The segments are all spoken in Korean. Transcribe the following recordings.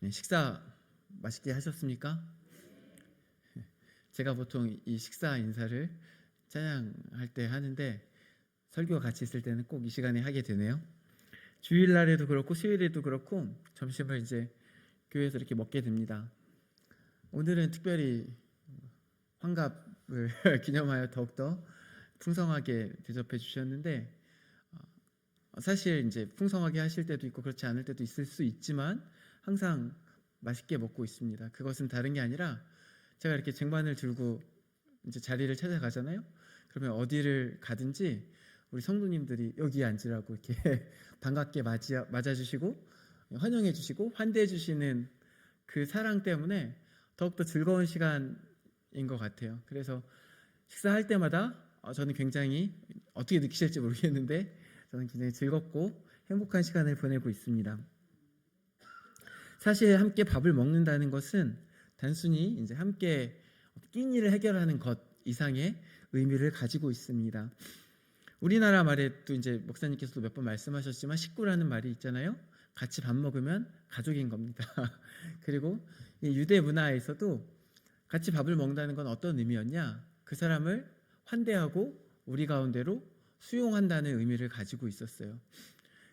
네, 식사 맛있게 하셨습니까? 제가 보통 이 식사 인사를 찬양할 때 하는데 설교와 같이 있을 때는 꼭 이 시간에 하게 되네요. 주일날에도 그렇고 수요일에도 그렇고 점심을 이제 교회에서 이렇게 먹게 됩니다. 오늘은 특별히 환갑을 기념하여 더욱더 풍성하게 대접해 주셨는데, 사실 이제 풍성하게 하실 때도 있고 그렇지 않을 때도 있을 수 있지만 항상 맛있게 먹고 있습니다. 그것은 다른 게 아니라 제가 이렇게 쟁반을 들고 이제 자리를 찾아가잖아요. 그러면 어디를 가든지 우리 성도님들이 여기 앉으라고 이렇게 반갑게 맞아주시고 환영해주시고 환대해주시는 그 사랑 때문에 더욱더 즐거운 시간인 것 같아요. 그래서 식사할 때마다 저는 굉장히, 어떻게 느끼실지 모르겠는데 저는 굉장히 즐겁고 행복한 시간을 보내고 있습니다. 사실 함께 밥을 먹는다는 것은 단순히 이제 함께 끼니를 해결하는 것 이상의 의미를 가지고 있습니다. 우리나라 말에 또 이제 목사님께서도 몇 번 말씀하셨지만 식구라는 말이 있잖아요. 같이 밥 먹으면 가족인 겁니다. 그리고 이 유대 문화에서도 같이 밥을 먹는다는 건 어떤 의미였냐? 그 사람을 환대하고 우리 가운데로 수용한다는 의미를 가지고 있었어요.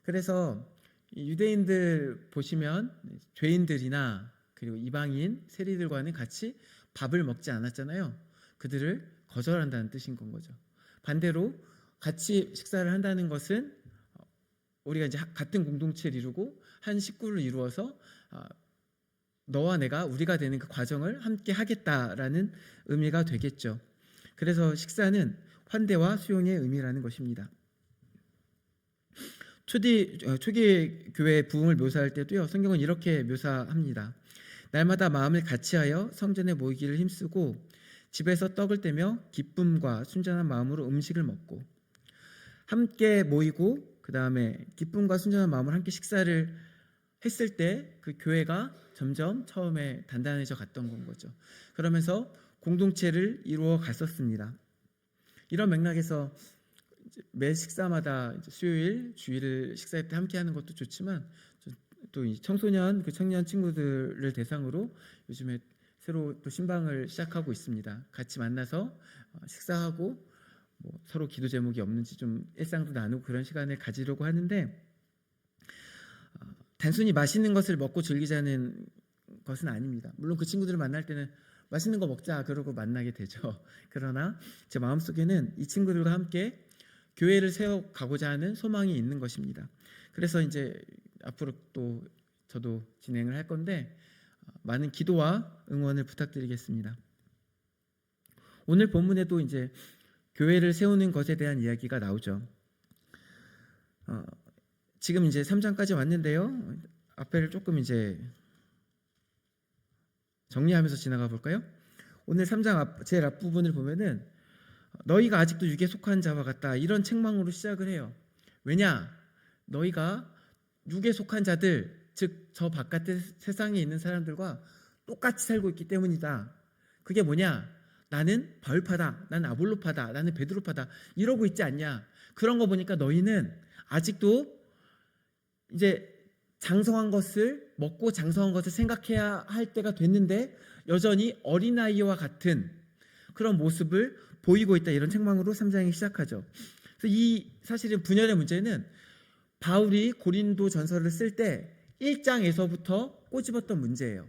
그래서 유대인들 보시면 죄인들이나 그리고 이방인 세리들과는 같이 밥을 먹지 않았잖아요. 그들을 거절한다는 뜻인 건 거죠. 반대로 같이 식사를 한다는 것은 우리가 이제 같은 공동체를 이루고 한 식구를 이루어서 너와 내가 우리가 되는 그 과정을 함께 하겠다라는 의미가 되겠죠. 그래서 식사는 환대와 수용의 의미라는 것입니다. 초기 교회의 부흥을 묘사할 때도요, 성경은 이렇게 묘사합니다. 날마다 마음을 같이하여 성전에 모이기를 힘쓰고 집에서 떡을 떼며 기쁨과 순전한 마음으로 음식을 먹고, 함께 모이고 그 다음에 기쁨과 순전한 마음으로 함께 식사를 했을 때 그 교회가 점점 처음에 단단해져 갔던 건 거죠. 그러면서 공동체를 이루어 갔었습니다. 이런 맥락에서 매 식사마다 수요일, 주일 식사할 때 함께 하는 것도 좋지만 또 이 청소년, 그 청년 친구들을 대상으로 요즘에 새로 또 신방을 시작하고 있습니다. 같이 만나서 식사하고 서로 기도 제목이 없는지 좀 일상도 나누고 그런 시간을 가지려고 하는데, 단순히 맛있는 것을 먹고 즐기자는 것은 아닙니다. 물론 그 친구들을 만날 때는 맛있는 거 먹자 그러고 만나게 되죠. 그러나 제 마음속에는 이 친구들과 함께 교회를 세워가고자 하는 소망이 있는 것입니다. 그래서 이제 앞으로 또 저도 진행을 할 건데 많은 기도와 응원을 부탁드리겠습니다. 오늘 본문에도 이제 교회를 세우는 것에 대한 이야기가 나오죠. 지금 이제 3장까지 왔는데요. 앞에를 조금 이제 정리하면서 지나가 볼까요? 오늘 3장 제일 앞부분을 보면은 너희가 아직도 육에 속한 자와 같다, 이런 책망으로 시작을 해요. 왜냐? 너희가 육에 속한 자들, 즉 저 바깥의 세상에 있는 사람들과 똑같이 살고 있기 때문이다. 그게 뭐냐? 나는 바울파다, 나는 아볼로파다, 나는 베드로파다 이러고 있지 않냐? 그런 거 보니까 너희는 아직도 이제 장성한 것을 먹고 장성한 것을 생각해야 할 때가 됐는데 여전히 어린아이와 같은 그런 모습을 보이고 있다, 이런 책망으로 3장이 시작하죠. 그래서 이 사실은 분열의 문제는 바울이 고린도 전서를 쓸 때 1장에서부터 꼬집었던 문제예요.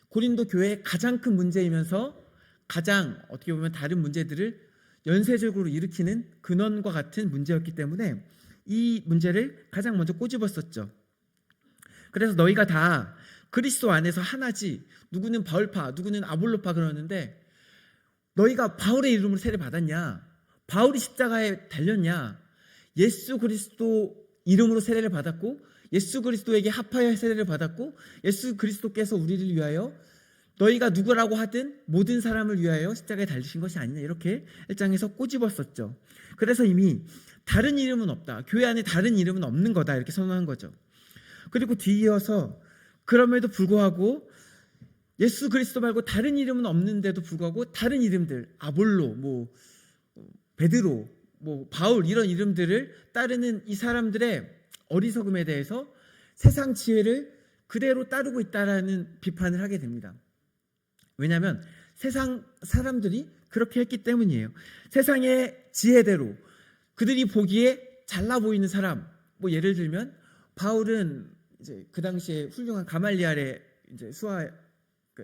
고린도 교회의 가장 큰 문제이면서 가장 어떻게 보면 다른 문제들을 연쇄적으로 일으키는 근원과 같은 문제였기 때문에 이 문제를 가장 먼저 꼬집었었죠. 그래서 너희가 다 그리스도 안에서 하나지, 누구는 바울파, 누구는 아볼로파 그러는데 너희가 바울의 이름으로 세례 받았냐? 바울이 십자가에 달렸냐? 예수 그리스도 이름으로 세례를 받았고 예수 그리스도에게 합하여 세례를 받았고 예수 그리스도께서 우리를 위하여 너희가 누구라고 하든 모든 사람을 위하여 십자가에 달리신 것이 아니냐, 이렇게 1장에서 꼬집었었죠. 그래서 이미 다른 이름은 없다, 교회 안에 다른 이름은 없는 거다, 이렇게 선언한 거죠. 그리고 뒤이어서 그럼에도 불구하고 예수 그리스도 말고 다른 이름은 없는데도 불구하고 다른 이름들, 아볼로, 베드로, 바울, 이런 이름들을 따르는 이 사람들의 어리석음에 대해서 세상 지혜를 그대로 따르고 있다라는 비판을 하게 됩니다. 왜냐하면 세상 사람들이 그렇게 했기 때문이에요. 세상의 지혜대로 그들이 보기에 잘나 보이는 사람, 뭐 예를 들면 바울은 이제 그 당시에 훌륭한 가말리알의 이제 수하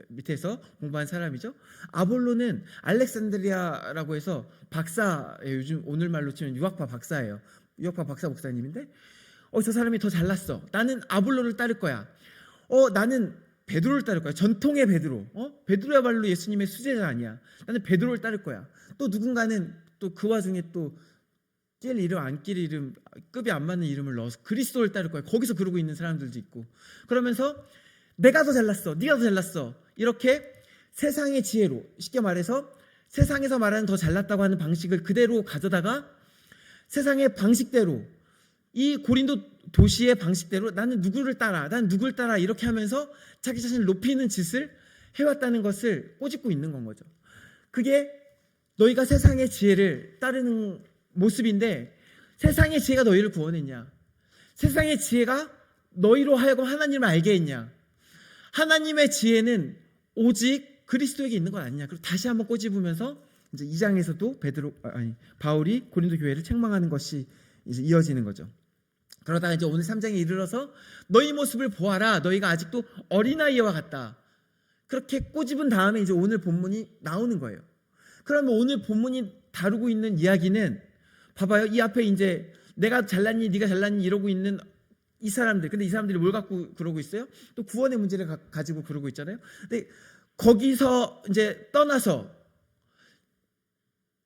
밑에서 공부한 사람이죠. 아볼로는 알렉산드리아라고 해서 박사예요. 요즘 오늘말로 치면 유학파 박사예요. 유학파 박사 목사님인데 저 사람이 더 잘났어. 나는 아볼로를 따를 거야. 나는 베드로를 따를 거야. 전통의 베드로. 베드로야말로 예수님의 수제자 아니야. 나는 베드로를 따를 거야. 또 누군가는 또 그 와중에 또 낄 이름 안 낄 이름 급이 안 맞는 이름을 넣어서 그리스도를 따를 거야. 거기서 그러고 있는 사람들도 있고. 그러면서 내가 더 잘났어. 네가 더 잘났어. 이렇게 세상의 지혜로 쉽게 말해서 세상에서 말하는 더 잘났다고 하는 방식을 그대로 가져다가 세상의 방식대로 이 고린도 도시의 방식대로 나는 누구를 따라 이렇게 하면서 자기 자신을 높이는 짓을 해왔다는 것을 꼬집고 있는 건 거죠. 그게 너희가 세상의 지혜를 따르는 모습인데 세상의 지혜가 너희를 구원했냐? 세상의 지혜가 너희로 하여금 하나님을 알게 했냐? 하나님의 지혜는 오직 그리스도에게 있는 건 아니냐? 그리고 다시 한번 꼬집으면서 이제 2장에서도 바울이 고린도 교회를 책망하는 것이 이제 이어지는 거죠. 그러다가 이제 오늘 3장에 이르러서 너희 모습을 보아라. 너희가 아직도 어린아이와 같다. 그렇게 꼬집은 다음에 이제 오늘 본문이 나오는 거예요. 그러면 오늘 본문이 다루고 있는 이야기는 봐봐요. 이 앞에 이제 내가 잘났니 네가 잘났니 이러고 있는 이 사람들. 근데 이 사람들이 뭘 갖고 그러고 있어요? 또 구원의 문제를 가지고 그러고 있잖아요. 근데 거기서 이제 떠나서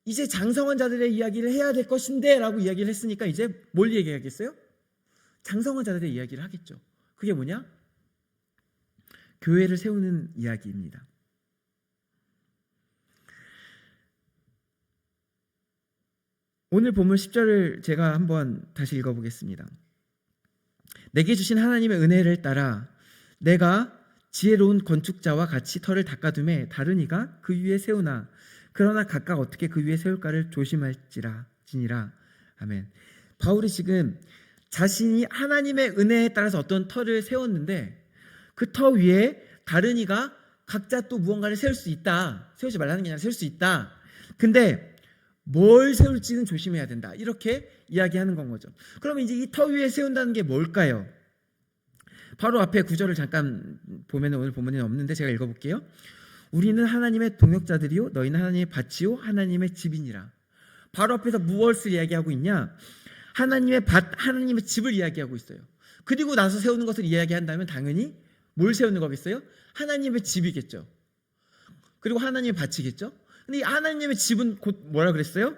이제 장성한 자들의 이야기를 해야 될 것인데 라고 이야기를 했으니까 이제 뭘 얘기하겠어요? 장성한 자들의 이야기를 하겠죠. 그게 뭐냐? 교회를 세우는 이야기입니다. 오늘 본문 10절을 제가 한번 다시 읽어보겠습니다. 내게 주신 하나님의 은혜를 따라 내가 지혜로운 건축자와 같이 터를 닦아둠에 다른 이가 그 위에 세우나 그러나 각각 어떻게 그 위에 세울까를 조심할지니라. 아멘. 바울이 지금 자신이 하나님의 은혜에 따라서 어떤 터를 세웠는데 그 터 위에 다른 이가 각자 또 무언가를 세울 수 있다. 세우지 말라는 게 아니라 세울 수 있다. 근데 뭘 세울지는 조심해야 된다. 이렇게 이야기하는 건 거죠. 그러면 이제 이 터 위에 세운다는 게 뭘까요? 바로 앞에 구절을 잠깐 보면 오늘 본문에는 없는데 제가 읽어볼게요. 우리는 하나님의 동역자들이요 너희는 하나님의 밭이요 하나님의 집이니라. 바로 앞에서 무엇을 이야기하고 있냐? 하나님의 밭, 하나님의 집을 이야기하고 있어요. 그리고 나서 세우는 것을 이야기한다면 당연히 뭘 세우는 거겠어요? 하나님의 집이겠죠. 그리고 하나님의 밭이겠죠. 근데 이 하나님의 집은 곧 뭐라 그랬어요?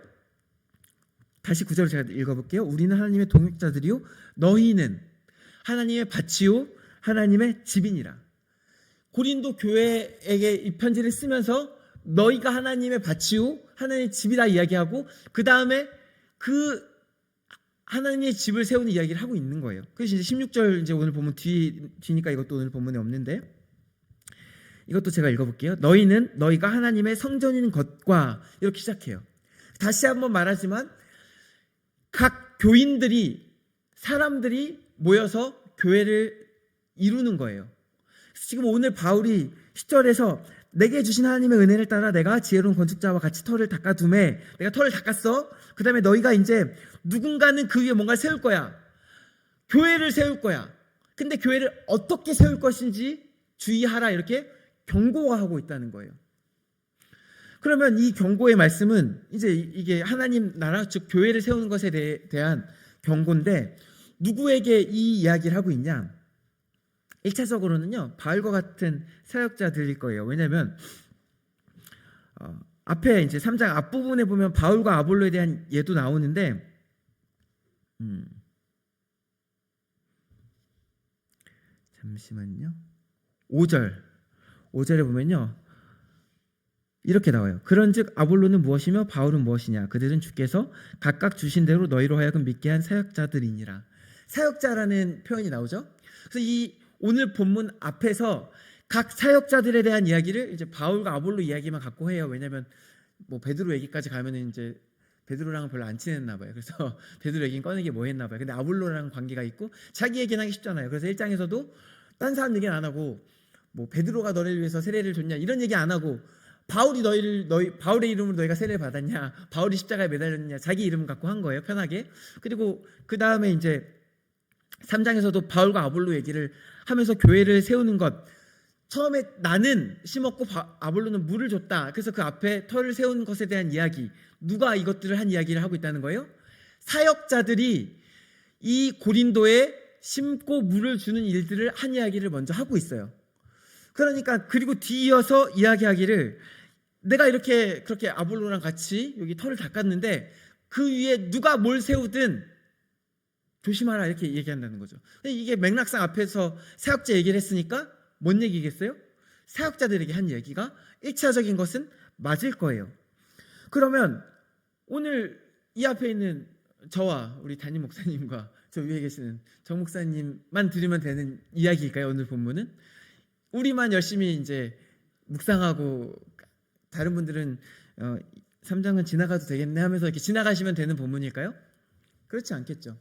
다시 구절을 제가 읽어볼게요. 우리는 하나님의 동역자들이요 너희는 하나님의 밭이요 하나님의 집이니라. 고린도 교회에게 이 편지를 쓰면서 너희가 하나님의 밭이요 하나님의 집이다 이야기하고 그 다음에 그 하나님의 집을 세우는 이야기를 하고 있는 거예요. 그래서 이제 16절 이제 오늘 보면 뒤니까 이것도 오늘 본문에 없는데 이것도 제가 읽어볼게요. 너희는 너희가 하나님의 성전인 것과 이렇게 시작해요. 다시 한번 말하지만 각 교인들이 사람들이 모여서 교회를 이루는 거예요. 지금 오늘 바울이 10절에서 내게 주신 하나님의 은혜를 따라 내가 지혜로운 건축자와 같이 터를 닦아둠에 내가 터를 닦았어. 그 다음에 너희가 이제 누군가는 그 위에 뭔가를 세울 거야. 교회를 세울 거야. 근데 교회를 어떻게 세울 것인지 주의하라 이렇게 경고가 하고 있다는 거예요. 그러면 이 경고의 말씀은 이제 이게 하나님 나라 즉 교회를 세우는 것에 대한 경고인데 누구에게 이 이야기를 하고 있냐? 1차적으로는요 바울과 같은 사역자들일 거예요. 왜냐하면 앞에 이제 3장 앞부분에 보면 바울과 아볼로에 대한 예도 나오는데 잠시만요. 5절에 보면요 이렇게 나와요. 그런즉 아볼로는 무엇이며 바울은 무엇이냐? 그들은 주께서 각각 주신 대로 너희로 하여금 믿게 한 사역자들이니라. 사역자라는 표현이 나오죠. 그래서 이 오늘 본문 앞에서 각 사역자들에 대한 이야기를 이제 바울과 아볼로 이야기만 갖고 해요. 왜냐하면 뭐 베드로 얘기까지 가면은 이제 베드로랑은 별로 안 친했나 봐요. 그래서 베드로 얘기는 꺼내기 뭐 했나 봐요. 근데 아볼로랑 관계가 있고 자기 얘기는 하기 쉽잖아요. 그래서 1장에서도 딴 사람 얘기는 안 하고 뭐 베드로가 너를 위해서 세례를 줬냐 이런 얘기 안 하고 바울의 이름으로 너희가 세례를 받았냐, 바울이 십자가에 매달렸냐, 자기 이름 갖고 한 거예요, 편하게. 그리고 그 다음에 이제 3장에서도 바울과 아볼로 얘기를 하면서 교회를 세우는 것, 처음에 나는 심었고 아볼로는 물을 줬다. 그래서 그 앞에 터를 세운 것에 대한 이야기, 누가 이것들을 한 이야기를 하고 있다는 거예요? 사역자들이 이 고린도에 심고 물을 주는 일들을 한 이야기를 먼저 하고 있어요. 그러니까 그리고 뒤이어서 이야기하기를 내가 이렇게 그렇게 아볼로랑 같이 여기 터를 닦았는데 그 위에 누가 뭘 세우든 조심하라 이렇게 얘기한다는 거죠. 이게 맥락상 앞에서 사역자 얘기를 했으니까 뭔 얘기겠어요? 사역자들에게 한 얘기가 1차적인 것은 맞을 거예요. 그러면 오늘 이 앞에 있는 저와 우리 담임 목사님과 저 위에 계시는 정 목사님만 들으면 되는 이야기일까요? 오늘 본문은 우리만 열심히 이제 묵상하고 다른 분들은 3장은 지나가도 되겠네 하면서 이렇게 지나가시면 되는 본문일까요? 그렇지 않겠죠.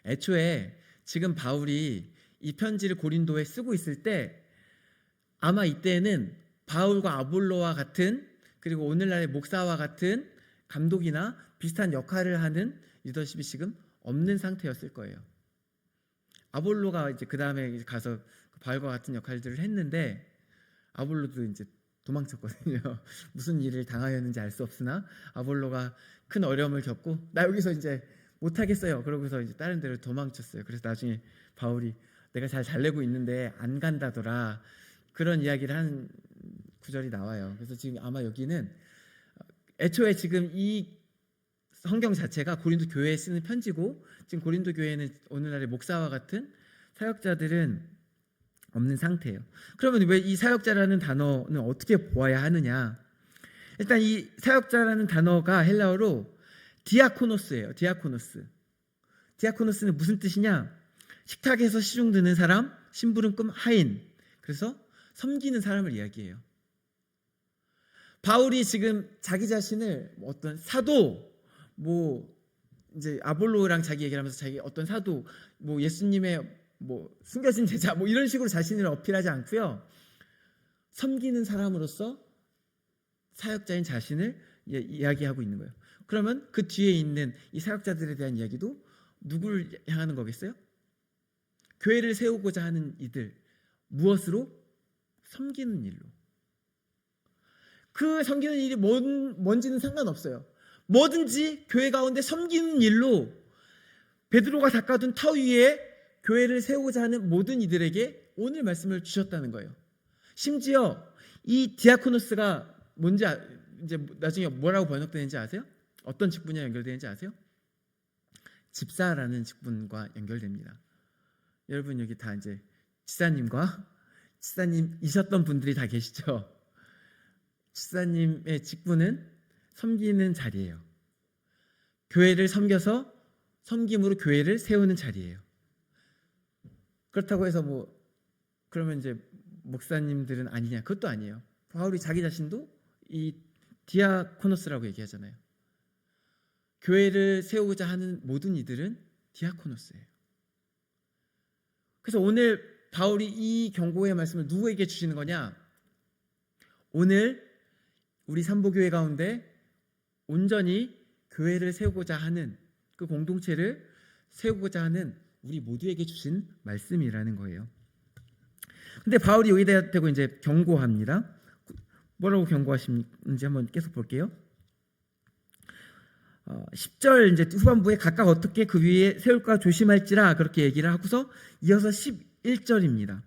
애초에 지금 바울이 이 편지를 고린도에 쓰고 있을 때 아마 이때는 바울과 아볼로와 같은, 그리고 오늘날의 목사와 같은 감독이나 비슷한 역할을 하는 리더십이 지금 없는 상태였을 거예요. 아볼로가 이제 그 다음에 가서 바울과 같은 역할들을 했는데 아볼로도 이제 도망쳤거든요. 무슨 일을 당하였는지 알 수 없으나 아볼로가 큰 어려움을 겪고 나 여기서 이제 못하겠어요. 그러고서 이제 다른 데로 도망쳤어요. 그래서 나중에 바울이 내가 잘 내고 있는데 안 간다더라, 그런 이야기를 한 구절이 나와요. 그래서 지금 아마 여기는 애초에 지금 이 성경 자체가 고린도 교회에 쓰는 편지고 지금 고린도 교회는 오늘날의 목사와 같은 사역자들은 없는 상태예요. 그러면 왜 이 사역자라는 단어는 어떻게 보아야 하느냐? 일단 이 사역자라는 단어가 헬라어로 디아코노스예요. 디아코노스는 무슨 뜻이냐? 식탁에서 시중 드는 사람, 심부름꾼 하인. 그래서 섬기는 사람을 이야기해요. 바울이 지금 자기 자신을 어떤 사도, 뭐 이제 아볼로랑 자기 얘기를 하면서 자기 어떤 사도, 뭐 예수님의 뭐 숨겨진 제자, 뭐 이런 식으로 자신을 어필하지 않고요. 섬기는 사람으로서 사역자인 자신을 이야기하고 있는 거예요. 그러면 그 뒤에 있는 이 사역자들에 대한 이야기도 누구를 향하는 거겠어요? 교회를 세우고자 하는 이들, 무엇으로? 섬기는 일로. 그 섬기는 일이 뭔지는 상관없어요. 뭐든지 교회 가운데 섬기는 일로 베드로가 닦아둔 터 위에 교회를 세우고자 하는 모든 이들에게 오늘 말씀을 주셨다는 거예요. 심지어 이 디아코노스가 뭔지 이제 나중에 뭐라고 번역되는지 아세요? 어떤 직분이랑 연결되는지 아세요? 집사라는 직분과 연결됩니다. 여러분 여기 다 이제 집사님이셨던 분들이 다 계시죠? 집사님의 직분은 섬기는 자리예요. 교회를 섬겨서 섬김으로 교회를 세우는 자리예요. 그렇다고 해서 뭐 그러면 이제 목사님들은 아니냐? 그것도 아니에요. 바울이 자기 자신도 이 디아코노스라고 얘기하잖아요. 교회를 세우고자 하는 모든 이들은 디아코노스예요. 그래서 오늘 바울이 이 경고의 말씀을 누구에게 주시는 거냐? 오늘 우리 삼보교회 가운데 온전히 교회를 세우고자 하는 그 공동체를 세우고자 하는 우리 모두에게 주신 말씀이라는 거예요. 근데 바울이 여기다 대고 이제 경고합니다. 뭐라고 경고하시는지 한번 계속 볼게요. 10절 이제 후반부에 각각 어떻게 그 위에 세울까 조심할지라 그렇게 얘기를 하고서 이어서 11절입니다.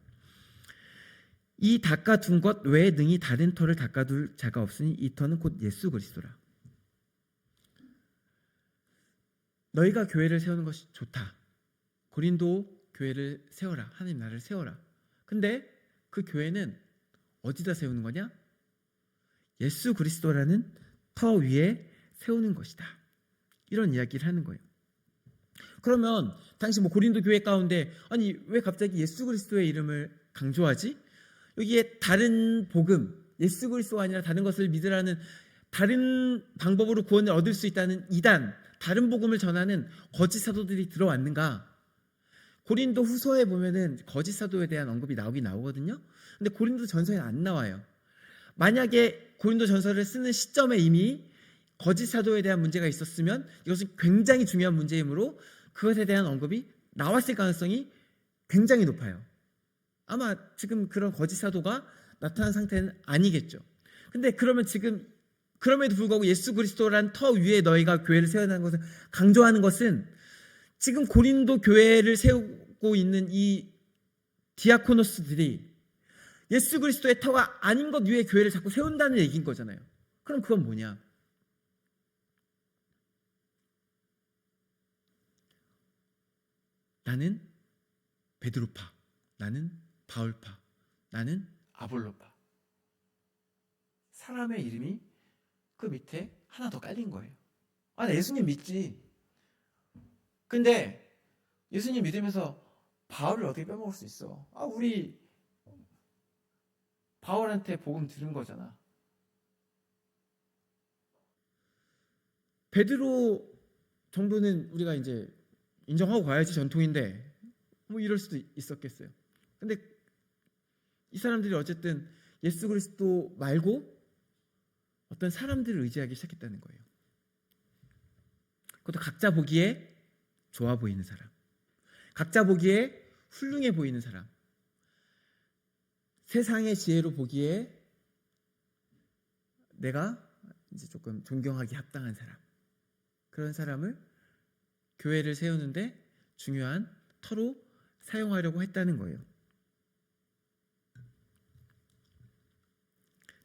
이 닦아둔 것 외에 능히 다른 터를 닦아둘 자가 없으니 이 터는 곧 예수 그리스도라. 너희가 교회를 세우는 것이 좋다. 고린도 교회를 세워라. 하나님 나라를 세워라. 근데 그 교회는 어디다 세우는 거냐? 예수 그리스도라는 터 위에 세우는 것이다. 이런 이야기를 하는 거예요. 그러면 당시 뭐 고린도 교회 가운데 아니 왜 갑자기 예수 그리스도의 이름을 강조하지? 여기에 다른 복음, 예수 그리스도가 아니라 다른 것을 믿으라는 다른 방법으로 구원을 얻을 수 있다는 이단, 다른 복음을 전하는 거짓 사도들이 들어왔는가? 고린도 후서에 보면은 거짓 사도에 대한 언급이 나오긴 나오거든요. 근데 고린도 전서에는 안 나와요. 만약에 고린도 전서를 쓰는 시점에 이미 거짓 사도에 대한 문제가 있었으면 이것은 굉장히 중요한 문제이므로 그것에 대한 언급이 나왔을 가능성이 굉장히 높아요. 아마 지금 그런 거짓 사도가 나타난 상태는 아니겠죠. 근데 그러면 지금 그럼에도 불구하고 예수 그리스도란 터 위에 너희가 교회를 세워나가는 것을 강조하는 것은 지금 고린도 교회를 세우고 있는 이 디아코노스들이 예수 그리스도의 터가 아닌 것 위에 교회를 자꾸 세운다는 얘기인 거잖아요. 그럼 그건 뭐냐? 나는 베드로파, 나는 바울파, 나는 아볼로파. 사람의 이름이 그 밑에 하나 더 깔린 거예요. 아, 나 예수님 믿지. 근데 예수님 믿으면서 바울을 어떻게 빼먹을 수 있어? 아, 우리 바울한테 복음 들은 거잖아. 베드로 정도는 우리가 이제 인정하고 가야지 전통인데 뭐 이럴 수도 있었겠어요. 근데 이 사람들이 어쨌든 예수 그리스도 말고 어떤 사람들을 의지하기 시작했다는 거예요. 그것도 각자 보기에 좋아 보이는 사람, 각자 보기에 훌륭해 보이는 사람, 세상의 지혜로 보기에 내가 이제 조금 존경하기 합당한 사람, 그런 사람을 교회를 세우는데 중요한 터로 사용하려고 했다는 거예요.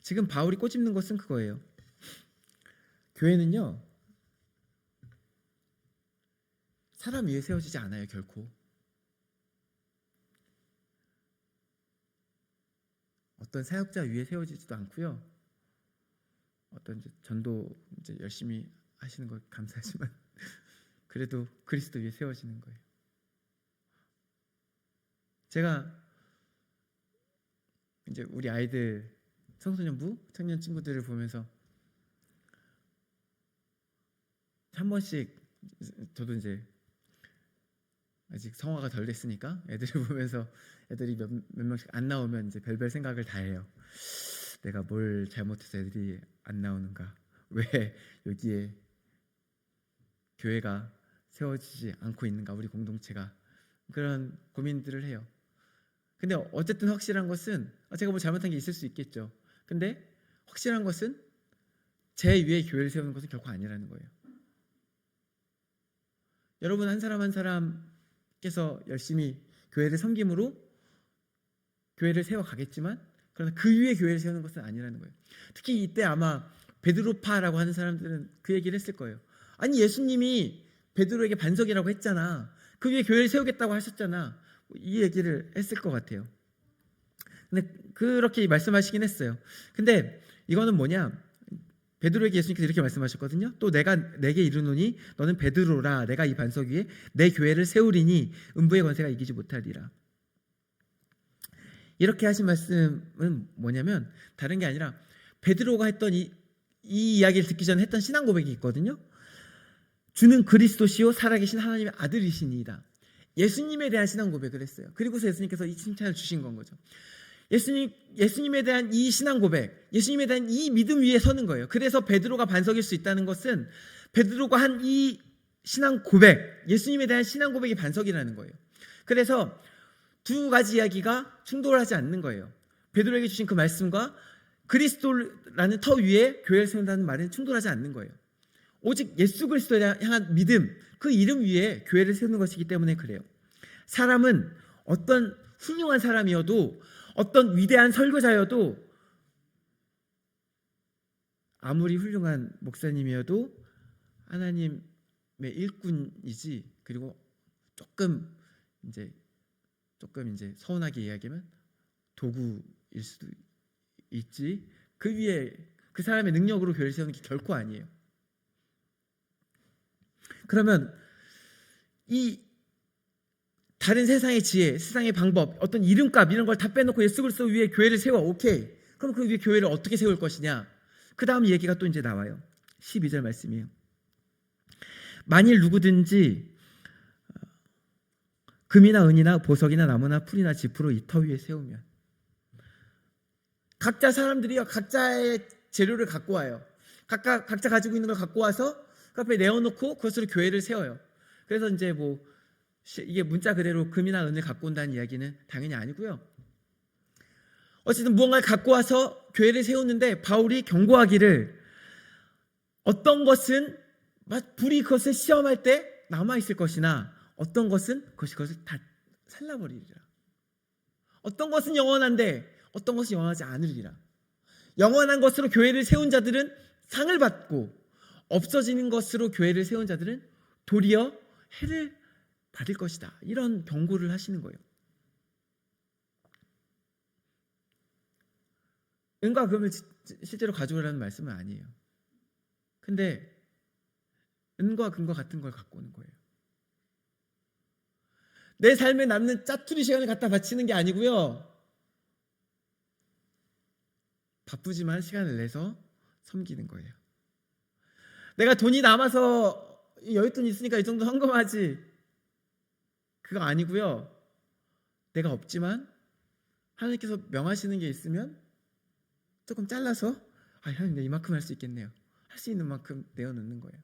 지금 바울이 꼬집는 것은 그거예요. 교회는요, 사람 위에 세워지지 않아요, 결코. 어떤 사역자 위에 세워지지도 않고요. 어떤 전도 이제 열심히 하시는 거 감사하지만 그래도 그리스도 위에 세워지는 거예요. 제가 이제 우리 아이들 청소년부, 청년 친구들을 보면서 한 번씩 저도 이제 아직 성화가 덜 됐으니까 애들을 보면서 애들이 몇 명씩 안 나오면 이제 별별 생각을 다 해요. 내가 뭘 잘못해서 애들이 안 나오는가? 왜 여기에 교회가 세워지지 않고 있는가? 우리 공동체가 그런 고민들을 해요. 근데 어쨌든 확실한 것은 제가 뭐 잘못한 게 있을 수 있겠죠. 근데 확실한 것은 제 위에 교회를 세우는 것은 결코 아니라는 거예요. 여러분 한 사람 한 사람께서 열심히 교회를 섬김으로 교회를 세워가겠지만 그러나 그 위에 교회를 세우는 것은 아니라는 거예요. 특히 이때 아마 베드로파라고 하는 사람들은 그 얘기를 했을 거예요. 아니 예수님이 베드로에게 반석이라고 했잖아. 그 위에 교회를 세우겠다고 하셨잖아. 이 얘기를 했을 것 같아요. 근데 그렇게 말씀하시긴 했어요. 근데 이거는 뭐냐? 베드로에게 예수님께서 이렇게 말씀하셨거든요. 또 내가 내게 이르노니 너는 베드로라. 내가 이 반석 위에 내 교회를 세우리니 음부의 권세가 이기지 못하리라. 이렇게 하신 말씀은 뭐냐면 다른 게 아니라 베드로가 했던 이 이야기를 듣기 전에 했던 신앙 고백이 있거든요. 주는 그리스도시요 살아계신 하나님의 아들이시니이다. 예수님에 대한 신앙 고백을 했어요. 그리고서 예수님께서 이 칭찬을 주신 건 거죠. 예수님에 대한 이 신앙 고백, 예수님에 대한 이 믿음 위에 서는 거예요. 그래서 베드로가 반석일 수 있다는 것은 베드로가 한 이 신앙 고백, 예수님에 대한 신앙 고백이 반석이라는 거예요. 그래서 두 가지 이야기가 충돌하지 않는 거예요. 베드로에게 주신 그 말씀과 그리스도라는 터 위에 교회를 세운다는 말은 충돌하지 않는 거예요. 오직 예수 그리스도에 향한 믿음, 그 이름 위에 교회를 세우는 것이기 때문에 그래요. 사람은 어떤 훌륭한 사람이어도 어떤 위대한 설교자여도 아무리 훌륭한 목사님이어도 하나님의 일꾼이지. 그리고 조금 이제 서운하게 이야기하면 도구일 수도 있지. 그 위에 그 사람의 능력으로 교회를 세우는 게 결코 아니에요. 그러면 이 다른 세상의 지혜, 세상의 방법, 어떤 이름값 이런 걸 다 빼놓고 예수 그리스도 위에 교회를 세워. 오케이. 그럼 그 위에 교회를 어떻게 세울 것이냐? 그 다음 얘기가 또 이제 나와요. 12절 말씀이에요. 만일 누구든지 금이나 은이나 보석이나 나무나 풀이나 지프로 이 터 위에 세우면. 각자 사람들이요, 각자의 재료를 갖고 와요. 각자 가지고 있는 걸 갖고 와서 그 앞에 내어놓고 그것으로 교회를 세워요. 그래서 이제 뭐 이게 문자 그대로 금이나 은을 갖고 온다는 이야기는 당연히 아니고요. 어쨌든 무언가를 갖고 와서 교회를 세우는데 바울이 경고하기를 어떤 것은 불이 그것을 시험할 때 남아있을 것이나 어떤 것은 그것을 다 살라버리리라. 어떤 것은 영원한데 어떤 것은 영원하지 않으리라. 영원한 것으로 교회를 세운 자들은 상을 받고 없어지는 것으로 교회를 세운 자들은 도리어 해를 받을 것이다. 이런 경고를 하시는 거예요. 은과 금을 실제로 가져오라는 말씀은 아니에요. 근데 은과 금과 같은 걸 갖고 오는 거예요. 내 삶에 남는 짜투리 시간을 갖다 바치는 게 아니고요. 바쁘지만 시간을 내서 섬기는 거예요. 내가 돈이 남아서 여윳돈 있으니까 이 정도 헌금하지. 그거 아니고요. 내가 없지만 하나님께서 명하시는 게 있으면 조금 잘라서 하나님 내가 이만큼 할 수 있겠네요. 할 수 있는 만큼 내어놓는 거예요.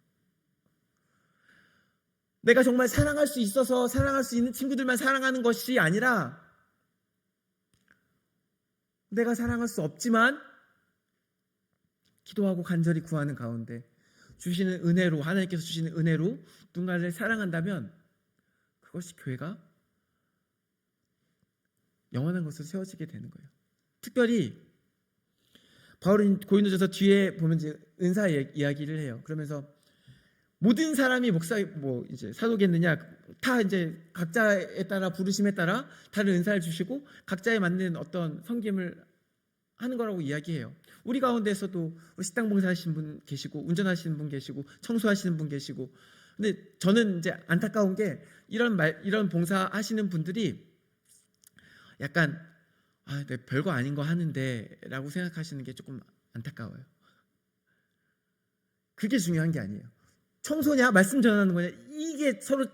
내가 정말 사랑할 수 있어서 사랑할 수 있는 친구들만 사랑하는 것이 아니라 내가 사랑할 수 없지만 기도하고 간절히 구하는 가운데 주시는 은혜로, 하나님께서 주시는 은혜로 누군가를 사랑한다면 그것이 교회가 영원한 것으로 세워지게 되는 거예요. 특별히 바울은 고린도전서 뒤에 보면 이제 은사 이야기를 해요. 그러면서 모든 사람이 이제 사도겠느냐, 다 이제 각자에 따라 부르심에 따라 다른 은사를 주시고 각자에 맞는 어떤 섬김을 하는 거라고 이야기해요. 우리 가운데서도 식당 봉사하시는 분 계시고 운전하시는 분 계시고 청소하시는 분 계시고. 근데 저는 이제 안타까운 게 이런 봉사하시는 분들이 약간 내가 별거 아닌 거 하는데라고 생각하시는 게 조금 안타까워요. 그게 중요한 게 아니에요. 청소냐 말씀 전하는 거냐 이게 서로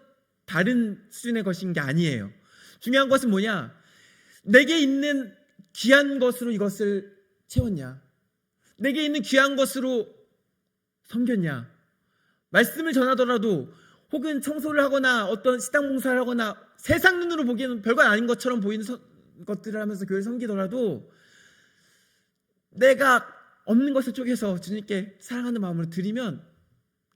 다른 수준의 것인 게 아니에요. 중요한 것은 뭐냐, 내게 있는 귀한 것으로 이것을 채웠냐, 내게 있는 귀한 것으로 섬겼냐. 말씀을 전하더라도 혹은 청소를 하거나 어떤 식당 봉사를 하거나 세상 눈으로 보기에는 별거 아닌 것처럼 보이는 것들을 하면서 교회를 섬기더라도 내가 없는 것을 쪼개서 주님께 사랑하는 마음으로 드리면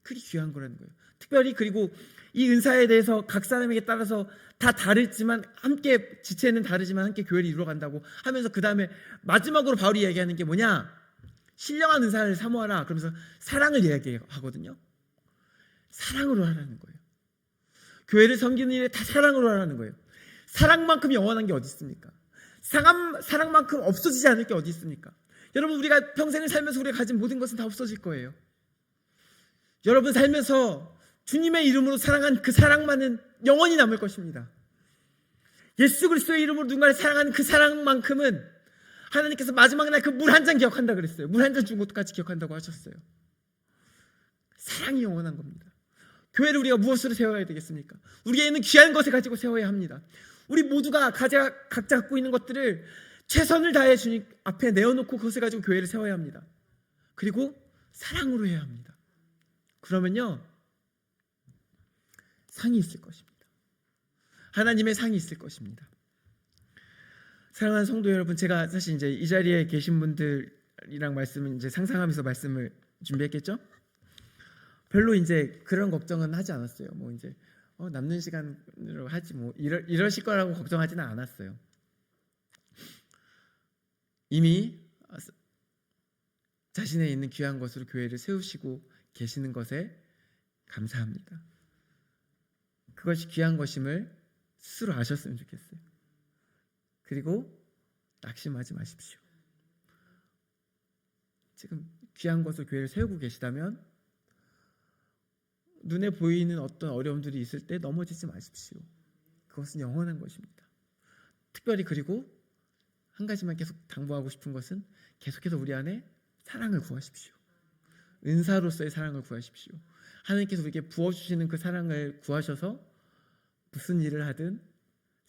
그게 귀한 거라는 거예요. 특별히 그리고 이 은사에 대해서 각 사람에게 따라서 다 다르지만 함께 지체는 다르지만 함께 교회를 이루어간다고 하면서 그 다음에 마지막으로 바울이 얘기하는 게 뭐냐, 신령한 은사를 사모하라. 그러면서 사랑을 이야기하거든요. 사랑으로 하라는 거예요. 교회를 섬기는 일에 다 사랑으로 하라는 거예요. 사랑만큼 영원한 게 어디 있습니까? 사랑만큼 없어지지 않을 게 어디 있습니까? 여러분, 우리가 평생을 살면서 우리가 가진 모든 것은 다 없어질 거예요. 여러분 살면서 주님의 이름으로 사랑한 그 사랑만은 영원히 남을 것입니다. 예수 그리스도의 이름으로 누군가를 사랑하는 그 사랑만큼은 하나님께서 마지막 날 그 물 한 잔 기억한다 그랬어요. 물 한 잔 준 것까지 기억한다고 하셨어요. 사랑이 영원한 겁니다. 교회를 우리가 무엇으로 세워야 되겠습니까? 우리에 있는 귀한 것을 가지고 세워야 합니다. 우리 모두가 각자 갖고 있는 것들을 최선을 다해 주님 앞에 내어놓고 그것을 가지고 교회를 세워야 합니다. 그리고 사랑으로 해야 합니다. 그러면요, 상이 있을 것입니다. 하나님의 상이 있을 것입니다. 사랑하는 성도 여러분, 제가 사실 이제 이 자리에 계신 분들이랑 말씀을 이제 상상하면서 말씀을 준비했겠죠? 별로 이제 그런 걱정은 하지 않았어요. 뭐 이제 남는 시간으로 하지 뭐 이러실 거라고 걱정하지는 않았어요. 이미 자신의 있는 귀한 것으로 교회를 세우시고 계시는 것에 감사합니다. 그것이 귀한 것임을 스스로 아셨으면 좋겠어요. 그리고 낙심하지 마십시오. 지금 귀한 것으로 교회를 세우고 계시다면 눈에 보이는 어떤 어려움들이 있을 때 넘어지지 마십시오. 그것은 영원한 것입니다. 특별히 그리고 한 가지만 계속 당부하고 싶은 것은 계속해서 우리 안에 사랑을 구하십시오. 은사로서의 사랑을 구하십시오. 하나님께서 우리에게 부어주시는 그 사랑을 구하셔서 무슨 일을 하든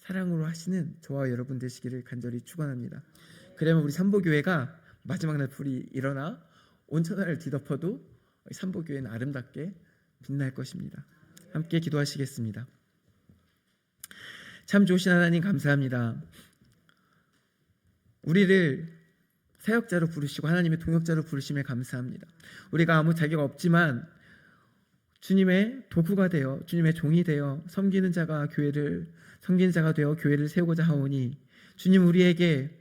사랑으로 하시는 저와 여러분 되시기를 간절히 축원합니다. 그러면 우리 삼보교회가 마지막 날 불이 일어나 온 천하를 뒤덮어도 삼보교회는 아름답게 빛날 것입니다. 함께 기도하시겠습니다. 참 좋으신 하나님 감사합니다. 우리를 사역자로 부르시고 하나님의 동역자로 부르심에 감사합니다. 우리가 아무 자격 없지만 주님의 도구가 되어 주님의 종이 되어 섬기는 자가 되어 교회를 세우고자 하오니 주님 우리에게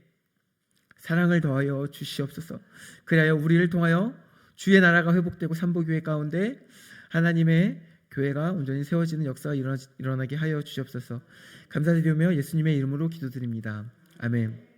사랑을 더하여 주시옵소서. 그리하여 우리를 통하여 주의 나라가 회복되고 삼보교회 가운데 하나님의 교회가 온전히 세워지는 역사가 일어나게 하여 주시옵소서. 감사드리며 예수님의 이름으로 기도드립니다. 아멘.